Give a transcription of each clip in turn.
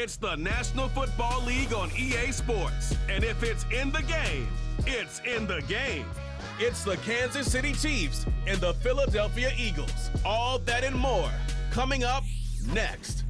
It's the National Football League on EA Sports. And if it's in the game, it's in the game. It's the Kansas City Chiefs and the Philadelphia Eagles. All that and more coming up next.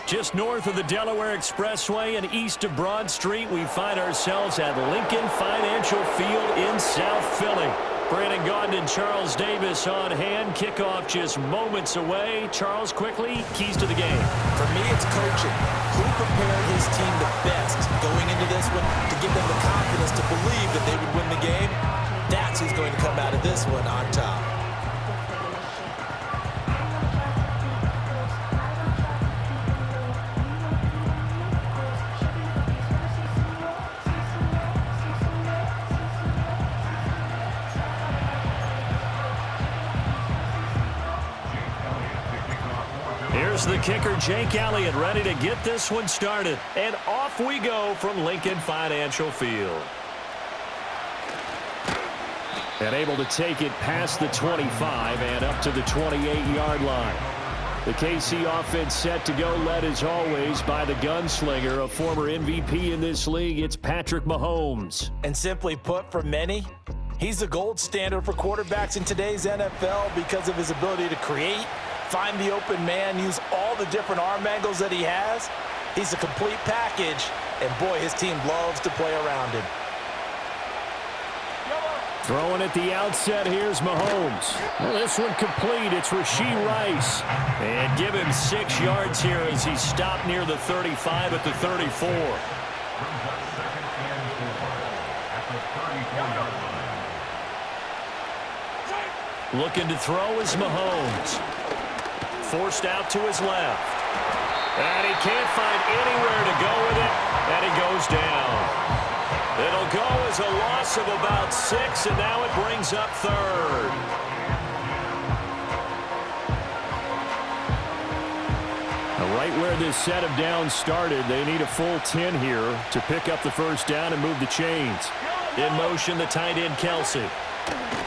Just north of the Delaware Expressway and east of Broad Street, we find ourselves at Lincoln Financial Field in South Philly. Brandon Gaudin and Charles Davis on hand. Kickoff just moments away. Charles, quickly, keys to the game. For me, it's coaching. Who prepared his team the best going into this one to give them the confidence to believe that they would win the game? That's who's going to come out of this one on top. Here's the kicker, Jake Elliott, ready to get this one started. And off we go from Lincoln Financial Field. And able to take it past the 25 and up to the 28-yard line. The KC offense set to go, led as always by the gunslinger, a former MVP in this league. It's Patrick Mahomes. And simply put, for many, he's the gold standard for quarterbacks in today's NFL because of his ability to create, find the open man, use all the different arm angles that he has. He's a complete package, and boy, his team loves to play around him. Throwing at the outset, here's Mahomes. Well, this one complete. It's Rashee Rice. And give him 6 yards here as he stopped near the 35 at the 34. Looking to throw is Mahomes. Forced out to his left. And he can't find anywhere to go with it, and he goes down. It'll go as a loss of about 6, and now it brings up third. Now, right where this set of downs started, they need a full 10 here to pick up the first down and move the chains. In motion, the tight end, Kelsey.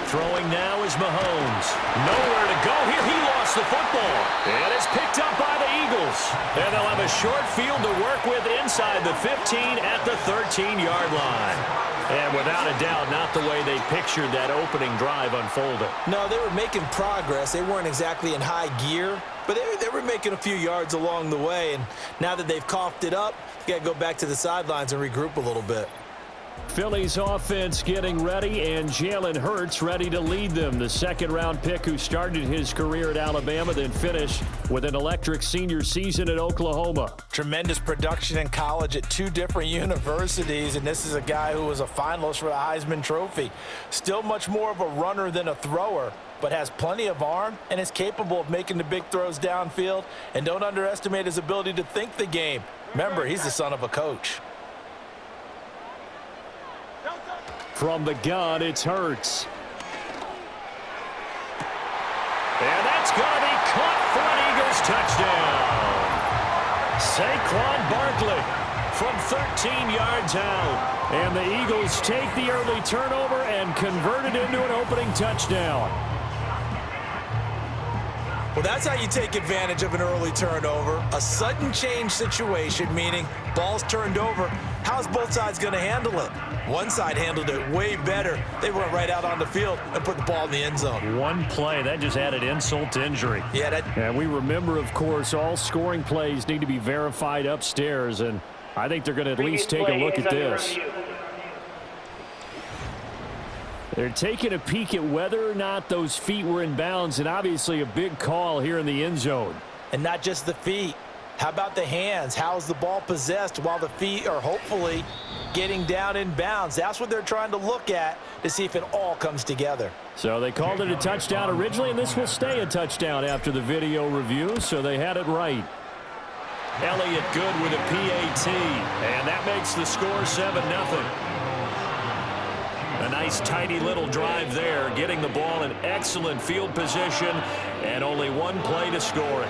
Throwing now is Mahomes. Nowhere to go here. He lost the football. And it's picked up by the Eagles. And they'll have a short field to work with inside the 15 at the 13-yard line. And without a doubt, not the way they pictured that opening drive unfolding. No, they were making progress. They weren't exactly in high gear, but they were making a few yards along the way. And now that they've coughed it up, you got to go back to the sidelines and regroup a little bit. Philly's offense getting ready, and Jalen Hurts ready to lead them. The second-round pick who started his career at Alabama, then finished with an electric senior season at Oklahoma. Tremendous production in college at 2 different universities, and this is a guy who was a finalist for the Heisman Trophy. Still much more of a runner than a thrower, but has plenty of arm and is capable of making the big throws downfield. And don't underestimate his ability to think the game. Remember, he's the son of a coach. From the gun, it's Hurts. And that's going to be caught for an Eagles touchdown. Saquon Barkley from 13 yards out. And the Eagles take the early turnover and convert it into an opening touchdown. Well, that's how you take advantage of an early turnover. A sudden change situation, meaning ball's turned over. How's both sides going to handle it? One side handled it way better. They went right out on the field and put the ball in the end zone. One play, that just added insult to injury. Yeah, and we remember, of course, all scoring plays need to be verified upstairs, and I think they're going to at least take a look at this. They're taking a peek at whether or not those feet were in bounds, and obviously a big call here in the end zone. And not just the feet. How about the hands? How's the ball possessed while the feet are hopefully getting down in bounds? That's what they're trying to look at to see if it all comes together. So they called it a touchdown originally, and this will stay a touchdown after the video review, so they had it right. Elliott good with a PAT, and that makes the score 7-0. A nice, tidy little drive there, getting the ball in excellent field position, and only one play to score it.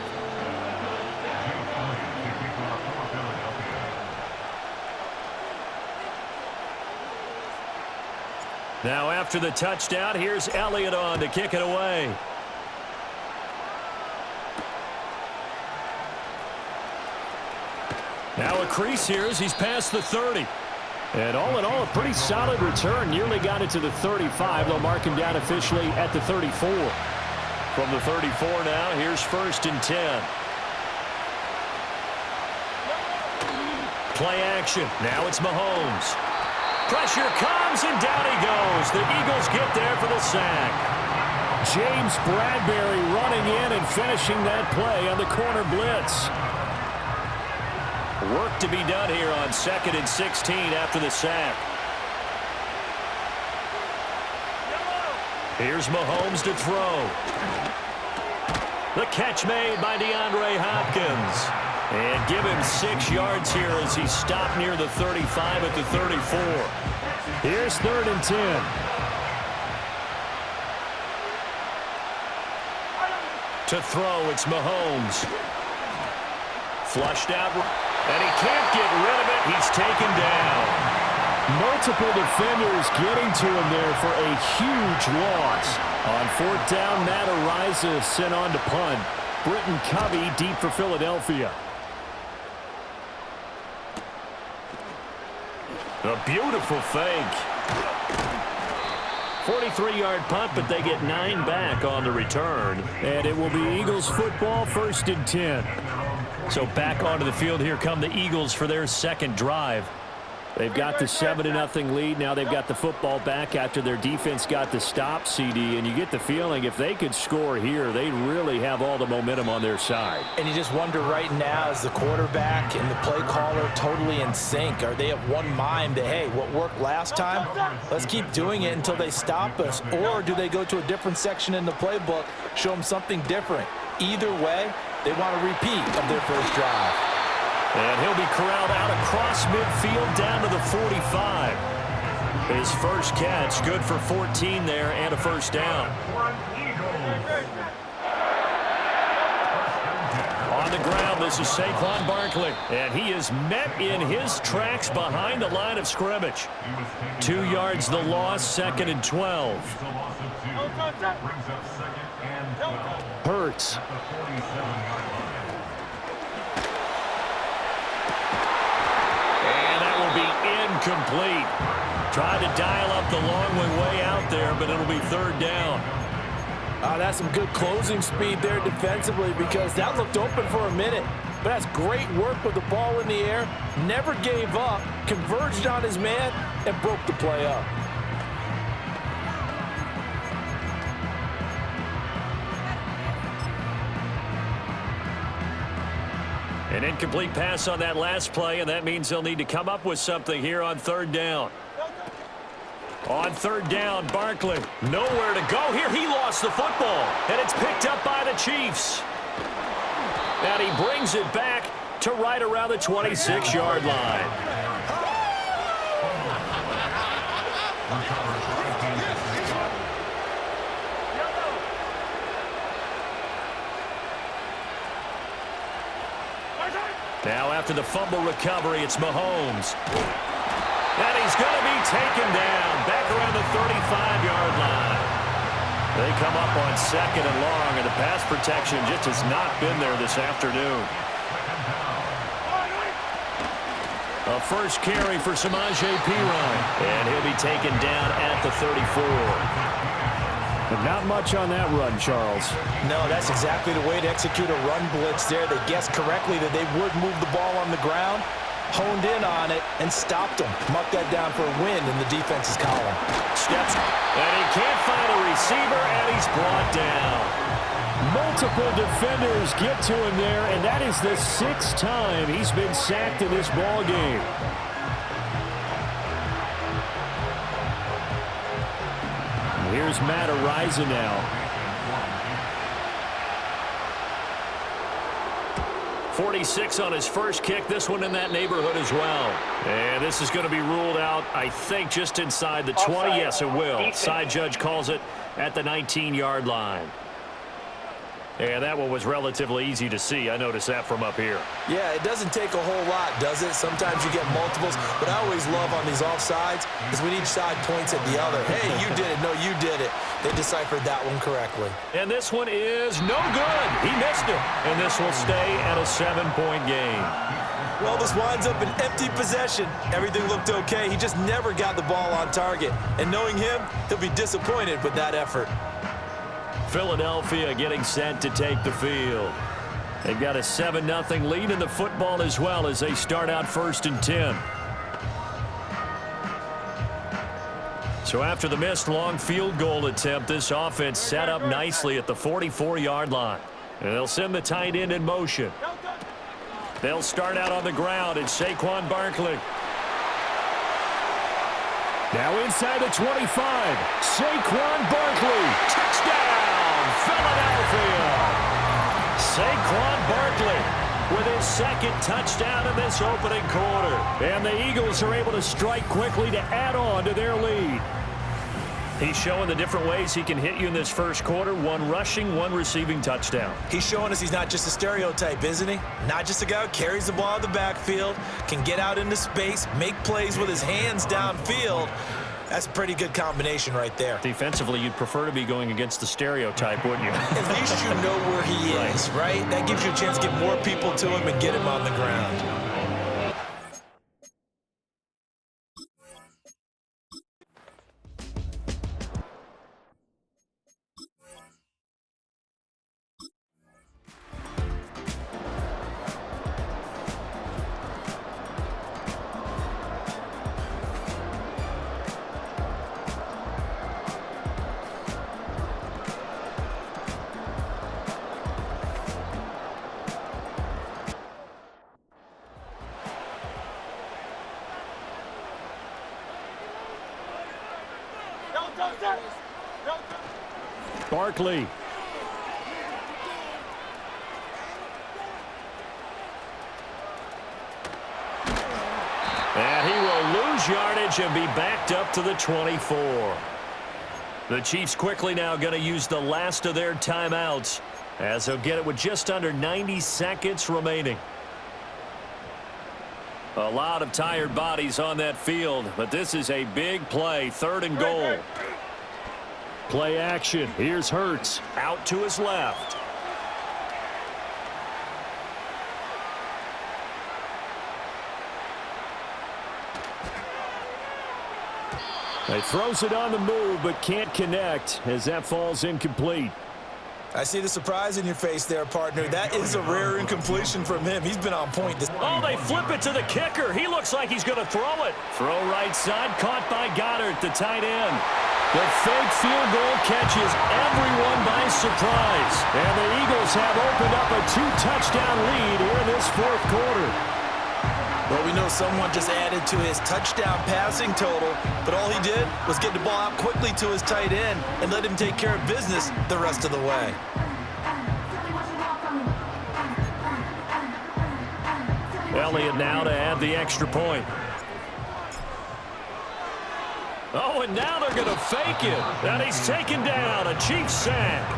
Now after the touchdown, here's Elliott on to kick it away. Now a crease here as he's past the 30. And all in all, a pretty solid return. Nearly got it to the 35. They'll mark him down officially at the 34. From the 34 now, here's 1st and 10. Play action. Now it's Mahomes. Pressure comes, and down he goes. The Eagles get there for the sack. James Bradbury running in and finishing that play on the corner blitz. Work to be done here on 2nd and 16 after the sack. Here's Mahomes to throw. The catch made by DeAndre Hopkins. And give him 6 yards here as he stopped near the 35 at the 34. Here's 3rd and 10. To throw, it's Mahomes. Flushed out, and he can't get rid of it. He's taken down. Multiple defenders getting to him there for a huge loss. On 4th down, Matt Araiza sent on to punt. Britton Covey deep for Philadelphia. A beautiful fake. 43-yard punt, but they get 9 back on the return. And it will be Eagles football, 1st and 10. So back onto the field, here come the Eagles for their 2nd drive. They've got the 7-0 lead. Now they've got the football back after their defense got the stop, CD. And you get the feeling if they could score here, they really have all the momentum on their side. And you just wonder right now, is the quarterback and the play caller totally in sync? Are they of one mind that, hey, what worked last time, let's keep doing it until they stop us? Or do they go to a different section in the playbook, show them something different? Either way, they want a repeat of their first drive. And he'll be corralled out across midfield down to the 45. His first catch, good for 14 there and a 1st down. On the ground, this is Saquon Barkley. And he is met in his tracks behind the line of scrimmage. 2 yards the loss, 2nd and 12. Hurts. Incomplete. Tried to dial up the long way out there, but it'll be 3rd down. That's some good closing speed there defensively because that looked open for a minute. But that's great work with the ball in the air. Never gave up, converged on his man, and broke the play up. An incomplete pass on that last play, and that means they'll need to come up with something here on 3rd down. On 3rd down, Barkley, nowhere to go here. He lost the football, and it's picked up by the Chiefs. And he brings it back to right around the 26-yard line. Now after the fumble recovery, it's Mahomes. And he's going to be taken down back around the 35-yard line. They come up on 2nd and long, and the pass protection just has not been there this afternoon. A first carry for Samaje Perine. And he'll be taken down at the 34. But not much on that run, Charles. No, that's exactly the way to execute a run blitz there. They guessed correctly that they would move the ball on the ground, honed in on it, and stopped them. Marked that down for a win in the defense's column. Steps, and he can't find a receiver, and he's brought down. Multiple defenders get to him there, and that is the 6th time he's been sacked in this ball game. Here's Matt Araiza now. 46 on his first kick. This one in that neighborhood as well. And this is going to be ruled out, I think, just inside the 20. Yes, it will. Side judge calls it at the 19-yard line. And that one was relatively easy to see. I noticed that from up here. Yeah, it doesn't take a whole lot, does it? Sometimes you get multiples. What I always love on these offsides is when each side points at the other. Hey, you did it. No, you did it. They deciphered that one correctly. And this one is no good. He missed it. And this will stay at a 7-point game. Well, this winds up an empty possession. Everything looked okay. He just never got the ball on target. And knowing him, he'll be disappointed with that effort. Philadelphia getting set to take the field. They've got a 7-0 lead in the football as well as they start out 1st and 10. So after the missed long field goal attempt, this offense set up nicely at the 44-yard line. And they'll send the tight end in motion. They'll start out on the ground. It's Saquon Barkley. Now inside the 25. Saquon Barkley. Touchdown, Philadelphia. Saquon Barkley with his 2nd touchdown in this opening quarter. And the Eagles are able to strike quickly to add on to their lead. He's showing the different ways he can hit you in this first quarter. 1 rushing, 1 receiving touchdown. He's showing us he's not just a stereotype, isn't he? Not just a guy who carries the ball in the backfield, can get out into space, make plays with his hands downfield. That's a pretty good combination right there. Defensively, you'd prefer to be going against the stereotype, wouldn't you? At least you know where he is, right? That gives you a chance to get more people to him and get him on the ground. Barkley. And he will lose yardage and be backed up to the 24. The Chiefs quickly now going to use the last of their timeouts as they'll get it with just under 90 seconds remaining. A lot of tired bodies on that field, but this is a big play, 3rd and goal. Play action. Here's Hurts out to his left. He throws it on the move but can't connect as that falls incomplete. I see the surprise in your face there, partner. That is a rare incompletion from him. He's been on point. Oh, they flip it to the kicker. He looks like he's going to throw it. Throw right side, caught by Goddard, the tight end. The fake field goal catches everyone by surprise. And the Eagles have opened up a 2-touchdown lead here in this 4th quarter. Well, we know someone just added to his touchdown passing total, but all he did was get the ball out quickly to his tight end and let him take care of business the rest of the way. Elliott now to add the extra point. Oh, and now they're going to fake it. And he's taken down. A Chiefs sack.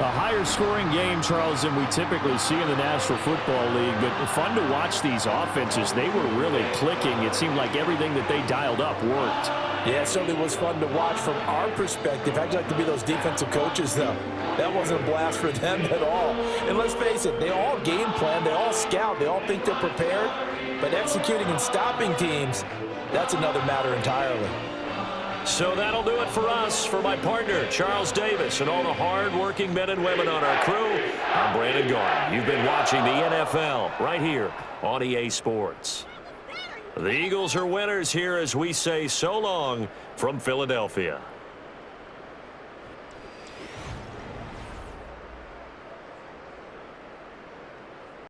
A higher-scoring game, Charles, than we typically see in the National Football League. But fun to watch these offenses. They were really clicking. It seemed like everything that they dialed up worked. Yeah, it certainly was fun to watch from our perspective. How'd you like to be those defensive coaches, though? That wasn't a blast for them at all. And let's face it, they all game plan, they all scout, they all think they're prepared. But executing and stopping teams, that's another matter entirely. So that'll do it for us. For my partner, Charles Davis, and all the hard-working men and women on our crew, I'm Brandon Garden. You've been watching the NFL right here on EA Sports. The Eagles are winners here as we say so long from Philadelphia.